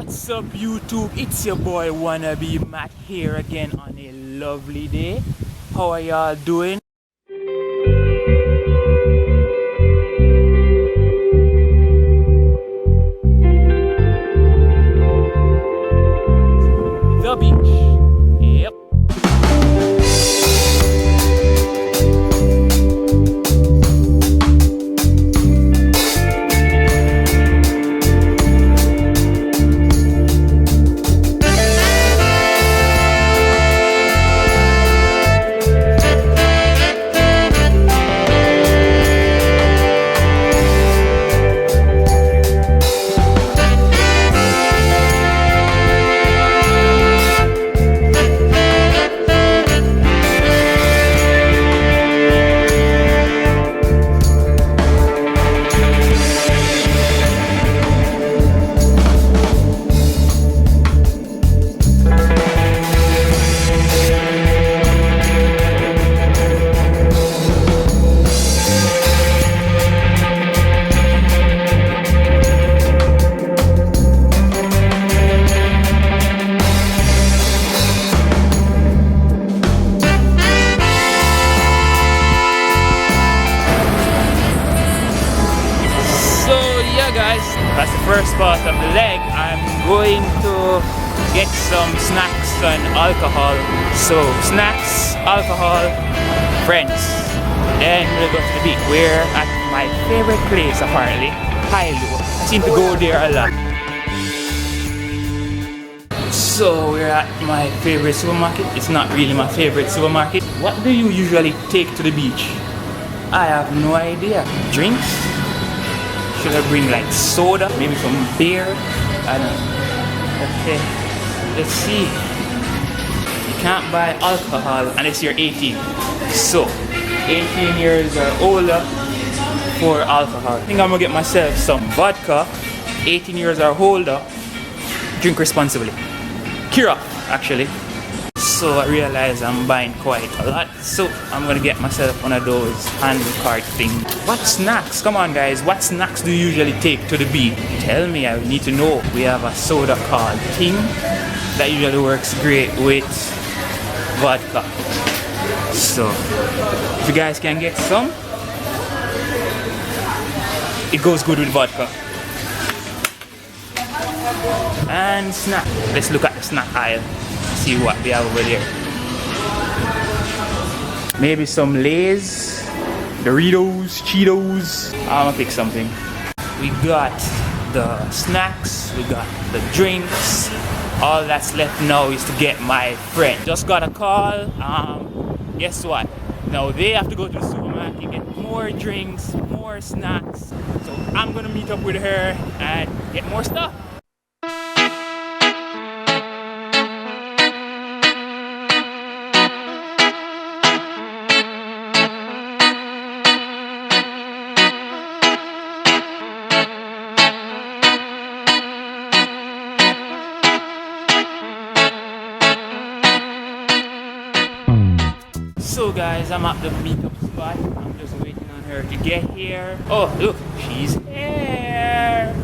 What's up YouTube? It's your boy Wannabe Matt here again on a lovely day. How are y'all doing? The beach. Yep. Guys, that's the first part of the leg. I'm going to get some snacks and alcohol. So snacks, alcohol, friends. Then we'll go to the beach. We're at my favorite place apparently, Hilo. I seem to go there a lot. So we're at my favorite supermarket. It's not really my favorite supermarket. What do you usually take to the beach? I have no idea. Drinks? Should I bring like soda, maybe some beer? I don't know. Okay, let's see. You can't buy alcohol unless you're 18. So, 18 years or older for alcohol. I think I'm gonna get myself some vodka. 18 years or older, drink responsibly. Kira, actually. So I realize I'm buying quite a lot. So I'm gonna get myself one of those hand cart things. What snacks? Come on guys, what snacks do you usually take to the beach? Tell me, I need to know. We have a soda called King that usually works great with vodka. So if you guys can get some, it goes good with vodka. And snack. Let's look at the snack aisle. See what we have over there. Maybe some Lay's, Doritos, Cheetos. I'm gonna pick something. We got the snacks, we got the drinks. All that's left now is to get my friend. Just got a call. Guess what? Now they have to go to the supermarket, get more drinks, more snacks. So I'm gonna meet up with her and get more stuff. So guys, I'm at the meetup spot. I'm just waiting on her to get here. Oh look, she's here.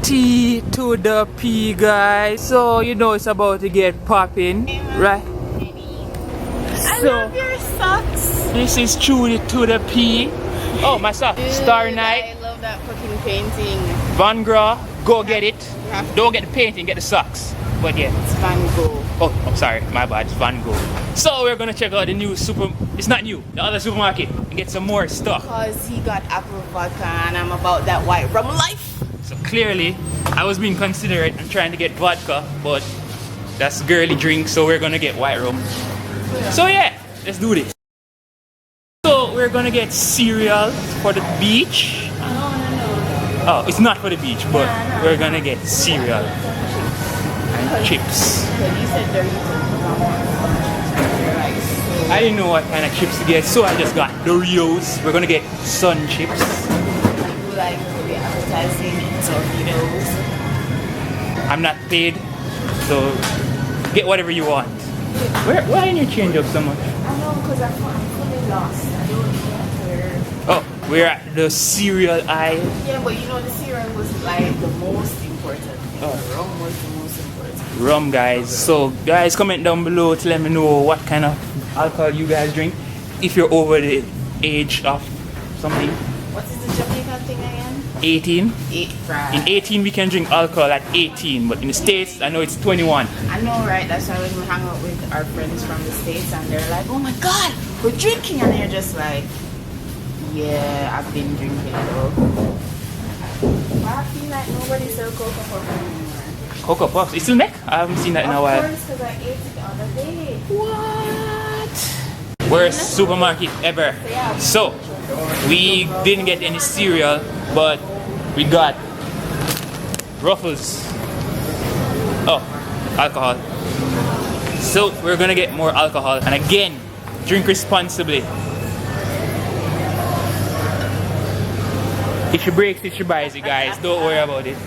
T to the P guys. So you know it's about to get popping, right? I love your socks. This is truly to the P. Oh my socks. Starry Night. I love that fucking painting. Van Gogh, go get it. Don't get the painting, get the socks. But yeah, it's Van Gogh. Oh, I'm sorry, my bad, it's Van Gogh. So we're gonna check out the new it's not new, the other supermarket and get some more stuff. Because he got apple vodka and I'm about that white rum life. So clearly, I was being considerate and trying to get vodka, but that's girly drink, so we're gonna get white rum. So yeah, let's do this. So we're gonna get cereal for the beach. No. Oh, it's not for the beach, but we're gonna get cereal. And chips. You said Doritos. I didn't know what kind of chips to get, so I just got Doritos. We're gonna get sun chips. You like the advertising Doritos. I'm not paid, so get whatever you want. Why didn't you change up so much? I know, because I'm fully lost. I don't know where. Oh, we're at the cereal aisle. Yeah, but you know the cereal was like the most important important. Oh. Rum was the most important. Rum, guys. So, guys, comment down below to let me know what kind of alcohol you guys drink. If you're over the age of something. What is the Jamaican thing again? 18. Right. In 18 we can drink alcohol at 18, but in the States I know it's 21. I know, right? That's why when we hang out with our friends from the States and they're like, oh my god, we're drinking, and you're just like, yeah, I've been drinking though. I feel like nobody sells Cocoa Puffs anymore. Cocoa Puffs, it's still make? I haven't seen that in a while. Of course, because I ate it the other day. What? Worst supermarket ever. So, we didn't get any cereal, but we got Ruffles. Oh, alcohol. So, we're gonna get more alcohol. And again, drink responsibly. If she breaks it, she buys it, guys. Don't worry about it.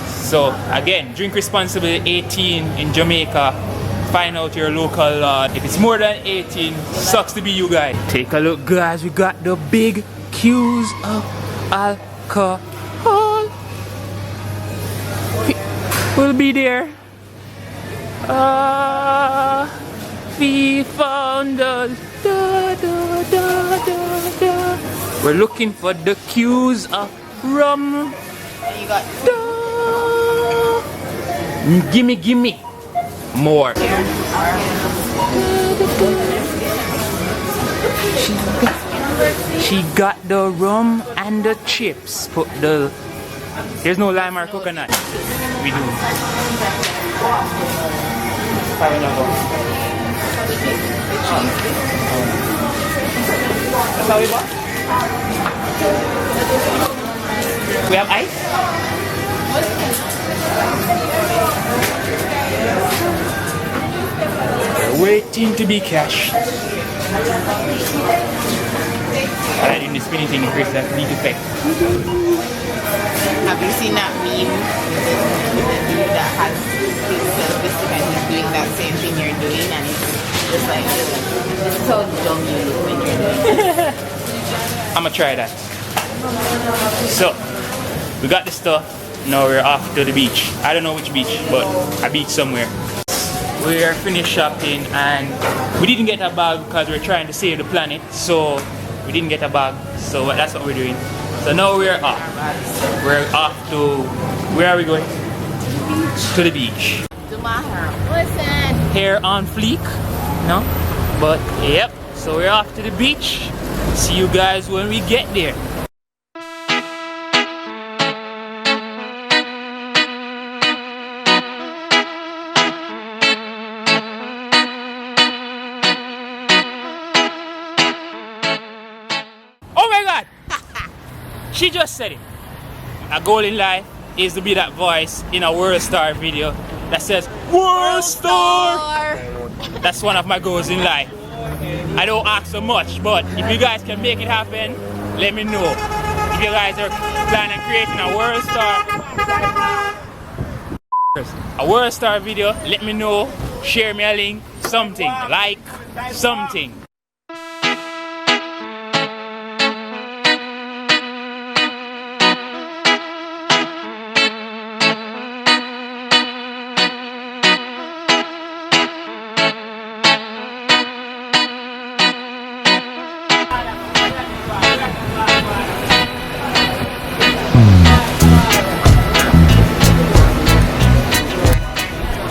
So, again, drink responsibly. 18 in Jamaica. Find out your local law. If it's more than 18, sucks to be you guys. Take a look, guys. We got the big queues of alcohol. We'll be there. We found us. We're looking for the queues of rum. And you got Gimme more. She got the rum and the chips. Put the. There's no lime or coconut. We do. That's how we bought. We have ice. We're waiting to be cashed. I like doing the spinning thing in Chris, that's neat effect. Have you seen that meme? The dude that has his self-esteem and he's doing that same thing you're doing, and it's just like, this is how dumb you look when you're doing it. I'ma try that. So, we got the stuff. Now we're off to the beach. I don't know which beach, but a beach somewhere. We are finished shopping and we didn't get a bag because we're trying to save the planet. So we didn't get a bag. So that's what we're doing. So now we're off. We're off to, where are we going? To the beach. To my hair. Listen. Hair on fleek, no? But yep, so we're off to the beach. See you guys when we get there. Oh my god! She just said it. A goal in life is to be that voice in a World Star video that says World Star! That's one of my goals in life. I don't ask so much, but if you guys can make it happen, let me know. If you guys are planning on creating a World Star video, let me know. Share me a link, something, like something.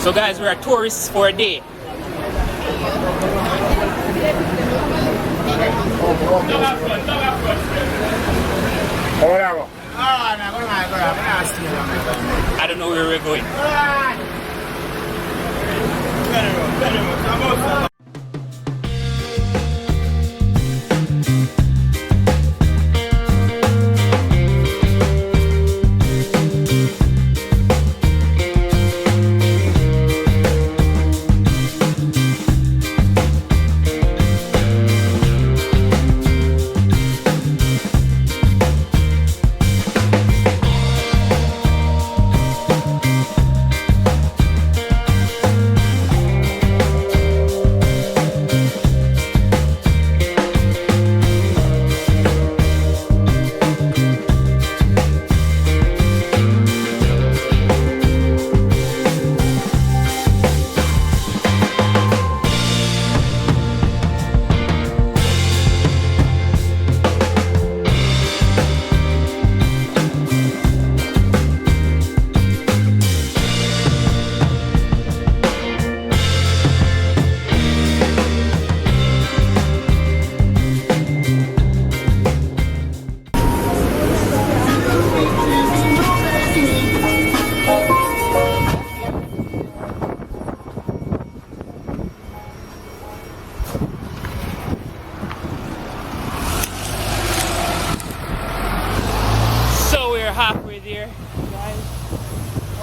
So guys, we're tourists for a day. I don't know where we're going.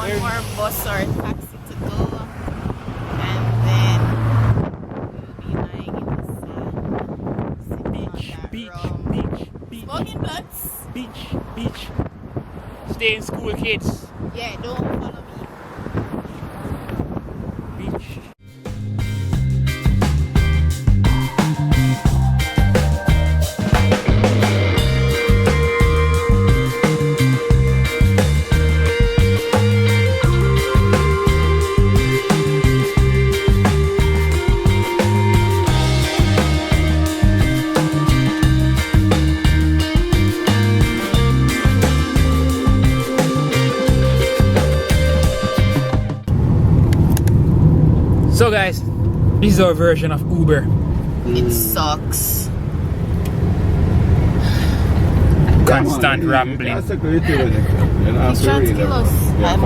one more bus or taxi to go, and then we'll be lying in the sand, sitting on that rum, beach, smoking blunts. beach. Stay in school, kids. Yeah, don't follow me. Beach. So guys, this is our version of Uber. It sucks. Constant rambling. He's trying to kill us. I'm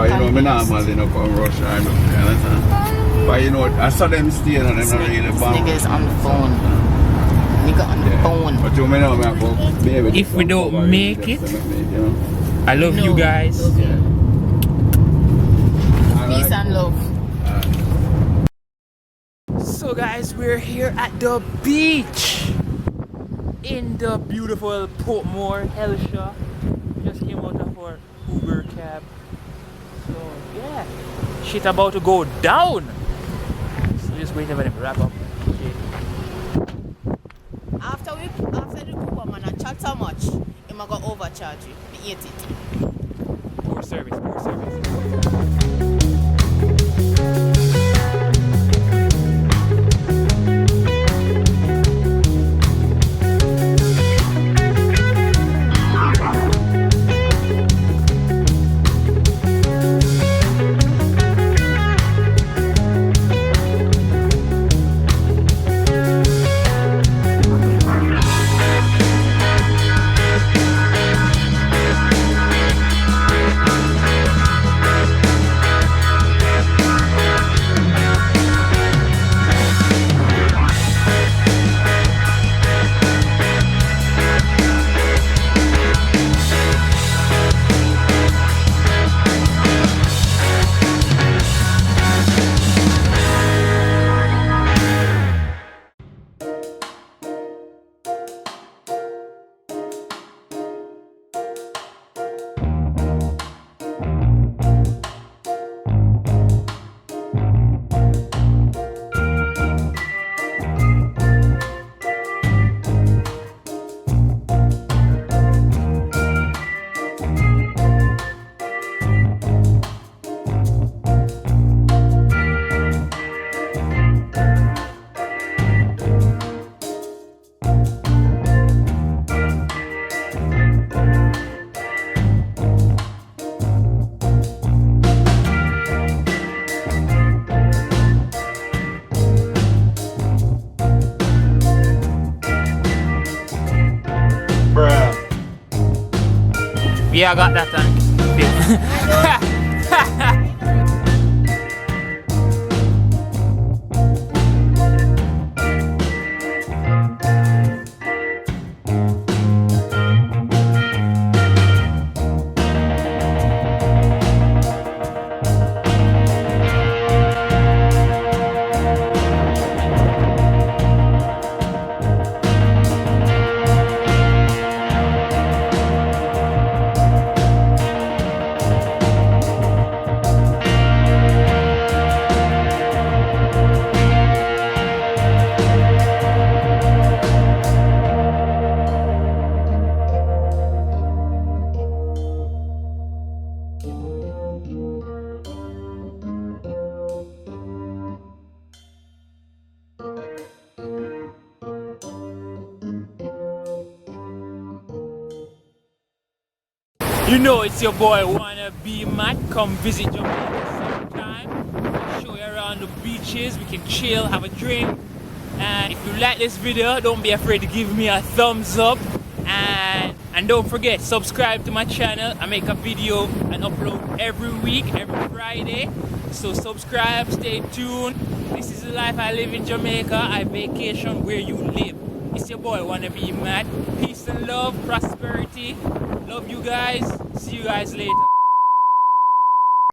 But you know, I saw them staying and them not really This bound. nigga is on the phone. Nigga on the phone. But you may know me about maybe If we don't make it, I love No, you guys. love you. I Peace like- and love. So guys, we're here at the beach in the beautiful Portmore, Helshaw. Just came out of our Uber cab. So yeah, shit about to go down. So just waiting for them to wrap up. Okay. After the Uber man I chat so much, him a go overcharge you. Me hate it. Poor service, poor service. Yeah, I got that one. You know it's your boy Wanna Be Matt. Come visit Jamaica sometime. Show you around the beaches. We can chill, have a drink. And if you like this video, don't be afraid to give me a thumbs up. And don't forget, subscribe to my channel. I make a video and upload every week, every Friday. So subscribe, stay tuned. This is the life I live in Jamaica. I vacation where you live. It's your boy Wanna Be Matt. Peace and love, prosperity. Love you guys. See you guys later.